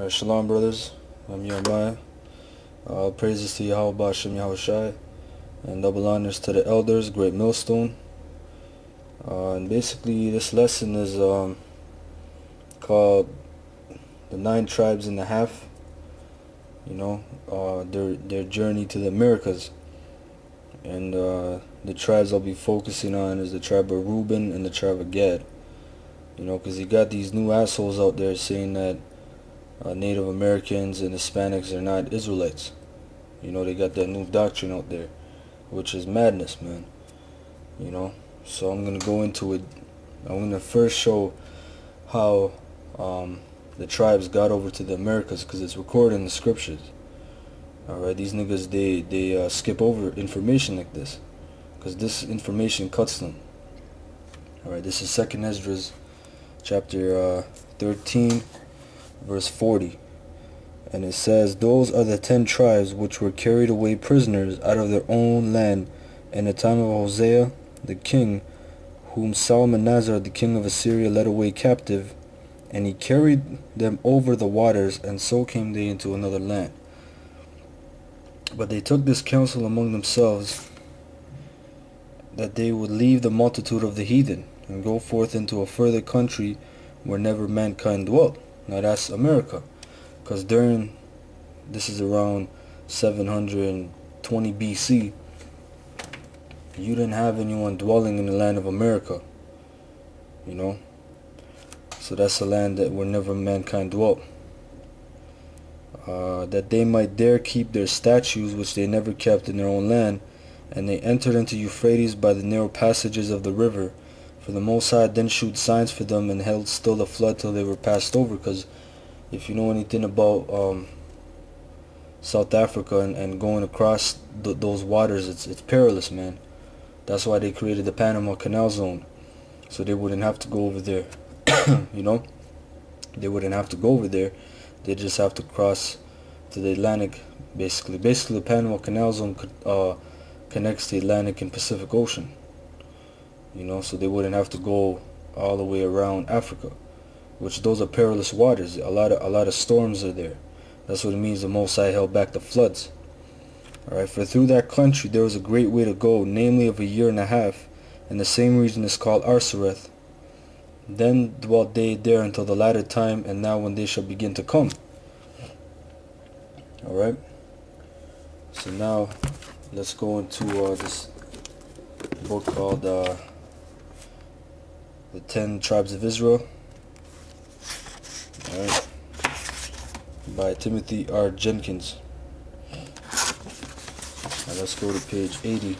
Shalom, brothers. I'm Jeremiah. Praises to Yahweh Bashem Yahushai, and double honors to the elders, great millstone. And basically, this lesson is called the 9 tribes and a half. Their journey to the Americas. And the tribes I'll be focusing on is the tribe of Reuben and the tribe of Gad. Because you got these new assholes out there saying that Native Americans and Hispanics are not Israelites. They got that new doctrine out there, which is madness, man. So I'm going to go into it. I'm going to first show how the tribes got over to the Americas, because it's recorded in the scriptures. Alright, these niggas, they skip over information like this, because this information cuts them. Alright, this is 2nd Esdras chapter 13 verse 40, and it says, "Those are the 10 tribes which were carried away prisoners out of their own land in the time of Hosea the king, whom Salmanazar the king of Assyria led away captive, and he carried them over the waters, and so came they into another land. But they took this counsel among themselves, that they would leave the multitude of the heathen, and go forth into a further country where never mankind dwelt." Now that's America, because this is around 720 BC, you didn't have anyone dwelling in the land of America, so that's a land that where never mankind dwelt. That they might there keep their statues which they never kept in their own land, and they entered into Euphrates by the narrow passages of the river. For the Most High then shewed signs for them, and held still the flood till they were passed over. Because if you know anything about South Africa and going across those waters, it's perilous, man. That's why they created the Panama Canal Zone, so they wouldn't have to go over there. They wouldn't have to go over there. They just have to cross to the Atlantic, basically. Basically, the Panama Canal Zone connects the Atlantic and Pacific Ocean. So they wouldn't have to go all the way around Africa, which those are perilous waters. A lot of storms are there. That's what it means the Most High held back the floods. Alright, for through that country there was a great way to go, namely of a year and a half, and the same region is called Arsareth. Then dwelt they there until the latter time, and now when they shall begin to come. Alright, so now let's go into this book called the 10 Tribes of Israel, alright, by Timothy R. Jenkins. Now let's go to page 80.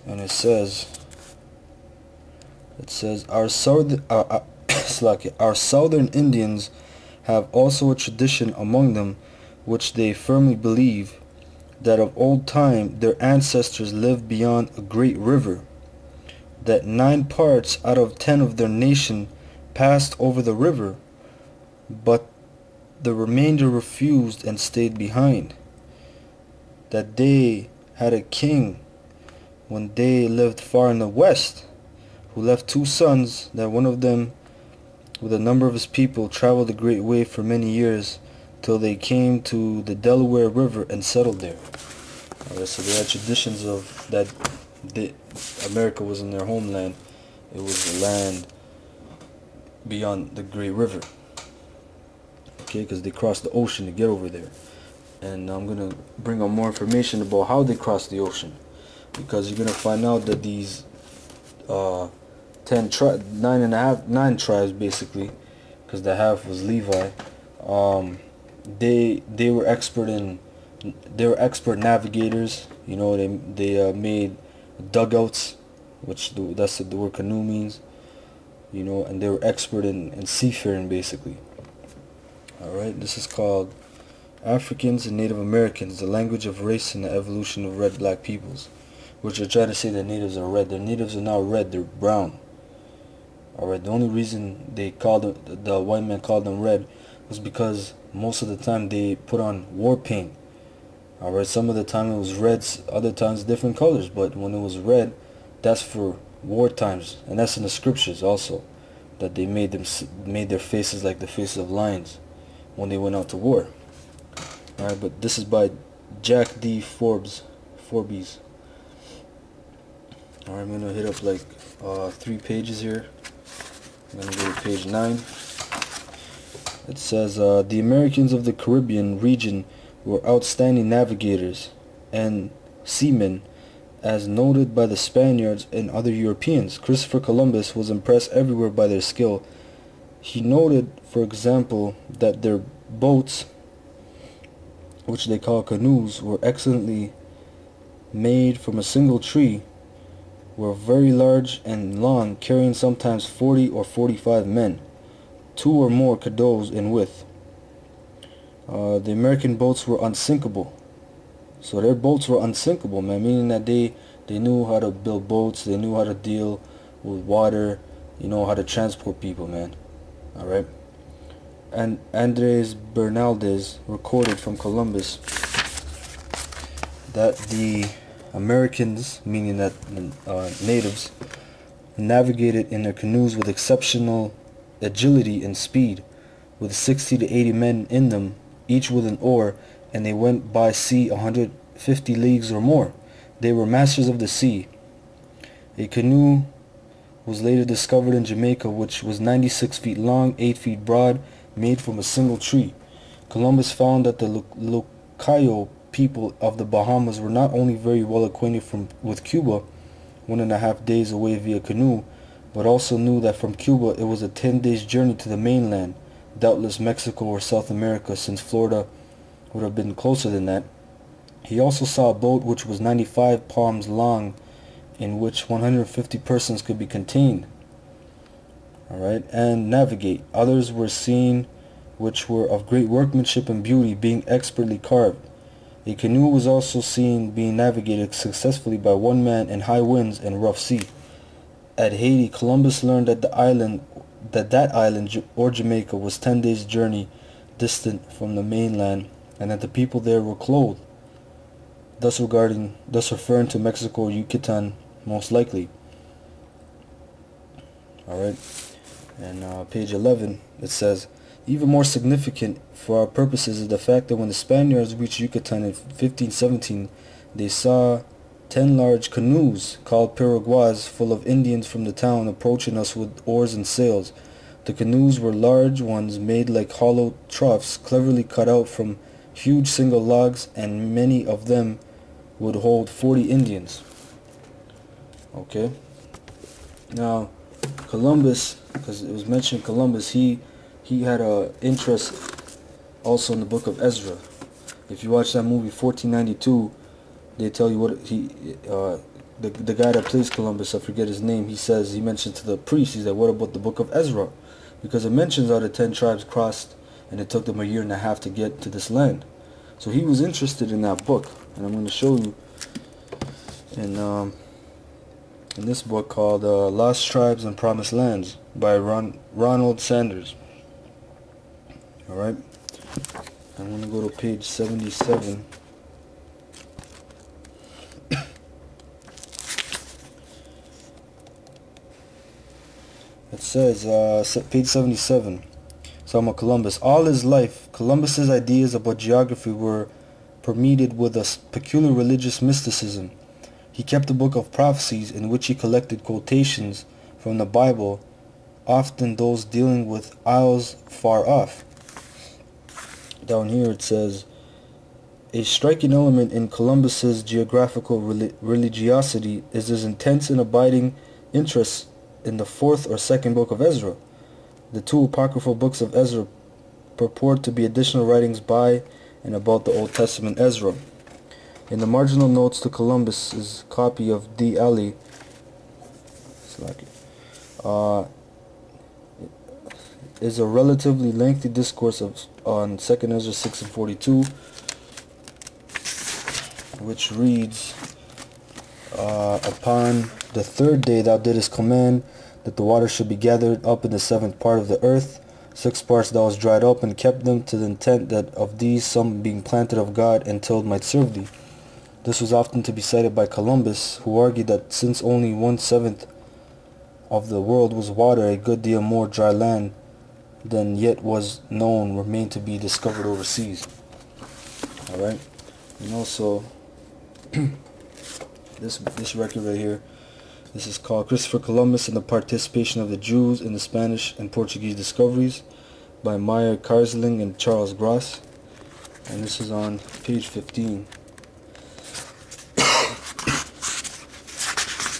And it says our southern Indians have also a tradition among them, which they firmly believe, that of old time their ancestors lived beyond a great river, that 9 parts out of 10 of their nation passed over the river, but the remainder refused and stayed behind, that they had a king when they lived far in the west, who left 2 sons, that one of them with a number of his people traveled a great way for many years, till they came to the Delaware River and settled there. Alright, so they had traditions of that America wasn't their homeland. It was the land beyond the Great River. Okay, because they crossed the ocean to get over there. And I'm going to bring up more information about how they crossed the ocean, because you're going to find out that these 9 tribes basically, because the half was Levi, they were expert navigators. They made dugouts, which that's the word canoe means. And they were expert in seafaring, basically. Alright, this is called Africans and Native Americans, the language of race and the evolution of red black peoples, which are trying to say that natives are red. The natives are not red, they're brown. Alright, the only reason they called them, the white man called them red, was because most of the time they put on war paint. Alright, some of the time it was reds, other times different colors, but when it was red, that's for war times, and that's in the scriptures also. that they made their faces like the faces of lions when they went out to war. Alright, but this is by Jack D. Forbes. Alright, I'm gonna hit up like 3 pages here. I'm gonna go to page 9. It says, the Americans of the Caribbean region were outstanding navigators and seamen, as noted by the Spaniards and other Europeans. Christopher Columbus was impressed everywhere by their skill. He noted, for example, that their boats, which they call canoes, were excellently made from a single tree, were very large and long, carrying sometimes 40 or 45 men, 2 or more canoes in width. The American boats were unsinkable. So their boats were unsinkable, man, meaning that they knew how to build boats, they knew how to deal with water, how to transport people, man. Alright? And Andres Bernaldez recorded from Columbus that the Americans, meaning that natives, navigated in their canoes with exceptional agility and speed, with 60 to 80 men in them, each with an oar, and they went by sea 150 leagues or more. They were masters of the sea. A canoe was later discovered in Jamaica, which was 96 feet long, 8 feet broad, made from a single tree. Columbus found that the Lucayo people of the Bahamas were not only very well acquainted with Cuba, 1.5 days away via canoe, but also knew that from Cuba it was a 10 days journey to the mainland, doubtless Mexico or South America, since Florida would have been closer than that. He also saw a boat which was 95 palms long, in which 150 persons could be contained, alright, and navigate. Others were seen which were of great workmanship and beauty, being expertly carved. A canoe was also seen being navigated successfully by one man in high winds and rough sea. At Haiti, Columbus learned that that island or Jamaica was 10 days' journey distant from the mainland, and that the people there were clothed, thus referring to Mexico or Yucatan most likely. Alright, and page 11, it says, even more significant for our purposes is the fact that when the Spaniards reached Yucatan in 1517, they saw 10 large canoes called piroguas full of Indians from the town approaching us with oars and sails. The canoes were large ones made like hollow troughs, cleverly cut out from huge single logs, and many of them would hold 40 Indians. Okay. Now, Columbus, because it was mentioned Columbus, he had a interest also in the book of Ezra. If you watch that movie 1492, they tell you what the guy that plays Columbus, I forget his name, he mentioned to the priest, he's like, what about the book of Ezra? Because it mentions how the 10 tribes crossed and it took them 1.5 years to get to this land. So he was interested in that book, and I'm going to show you in this book called Lost Tribes and Promised Lands by Ronald Sanders. Alright, I'm going to go to page 77. It says, page 77, so I'm a Columbus. All his life, Columbus's ideas about geography were permeated with a peculiar religious mysticism. He kept a book of prophecies in which he collected quotations from the Bible, often those dealing with isles far off. Down here it says, a striking element in Columbus's geographical religiosity is his intense and abiding interest in the 4th or 2nd book of Ezra. The 2 apocryphal books of Ezra purport to be additional writings by and about the Old Testament Ezra. In the marginal notes to Columbus's copy of D. Ali, is a relatively lengthy discourse on 2nd Ezra 6 and 42, which reads, upon the 3rd day thou didst command that the water should be gathered up in the 7th part of the earth. 6 parts thou hast dried up and kept them, to the intent that of these some being planted of God and tilled might serve thee. This was often to be cited by Columbus, who argued that since only 1/7 of the world was water, a good deal more dry land than yet was known remained to be discovered overseas. Alright? So this record right here, this is called Christopher Columbus and the Participation of the Jews in the Spanish and Portuguese Discoveries by Meyer Karsling and Charles Gross. And this is on page 15.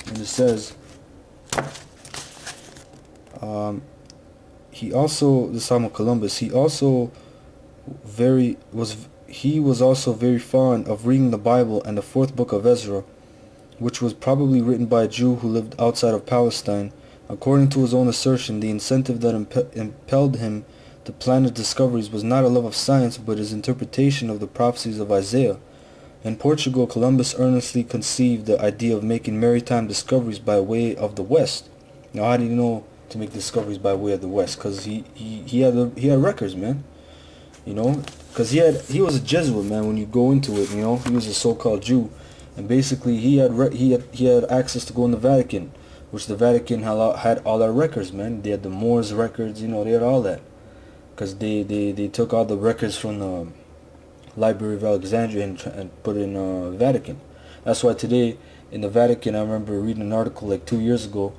And it says, this time of Columbus, he was also very fond of reading the Bible and the fourth book of Ezra, which was probably written by a Jew who lived outside of Palestine. According to his own assertion, the incentive that impelled him to plan his discoveries was not a love of science, but his interpretation of the prophecies of Isaiah. In Portugal, Columbus earnestly conceived the idea of making maritime discoveries by way of the West. Now, how did he know to make discoveries by way of the West? Because he had records, man. Because he was a Jesuit, man. When you go into it, he was a so-called Jew, and basically he had access to go in the Vatican, which the Vatican had all our records, man. They had the Moors records, they had all that, because they took all the records from the Library of Alexandria and put it in Vatican. That's why today in the Vatican, I remember reading an article like 2 years ago,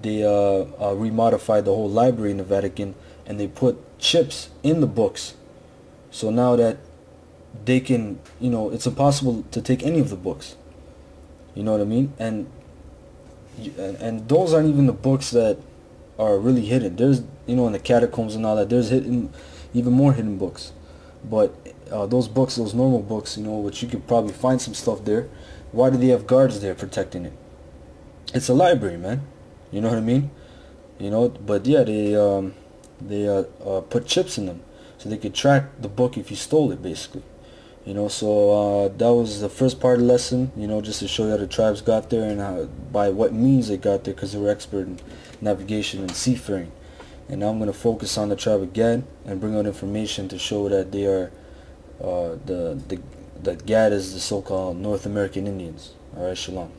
they remodified the whole library in the Vatican, and they put chips in the books, so now that they can, it's impossible to take any of the books. You know what I mean? And those aren't even the books that are really hidden. There's, in the catacombs and all that, there's even more hidden books. But those books, those normal books, which you could probably find some stuff there, why do they have guards there protecting it? It's a library, man. You know what I mean? But yeah, they put chips in them so they could track the book if you stole it, basically. So that was the first part of the lesson, just to show you how the tribes got there and by what means they got there, because they were expert in navigation and seafaring. And now I'm going to focus on the tribe again and bring out information to show that they are that Gad is the so-called North American Indians. Alright, shalom.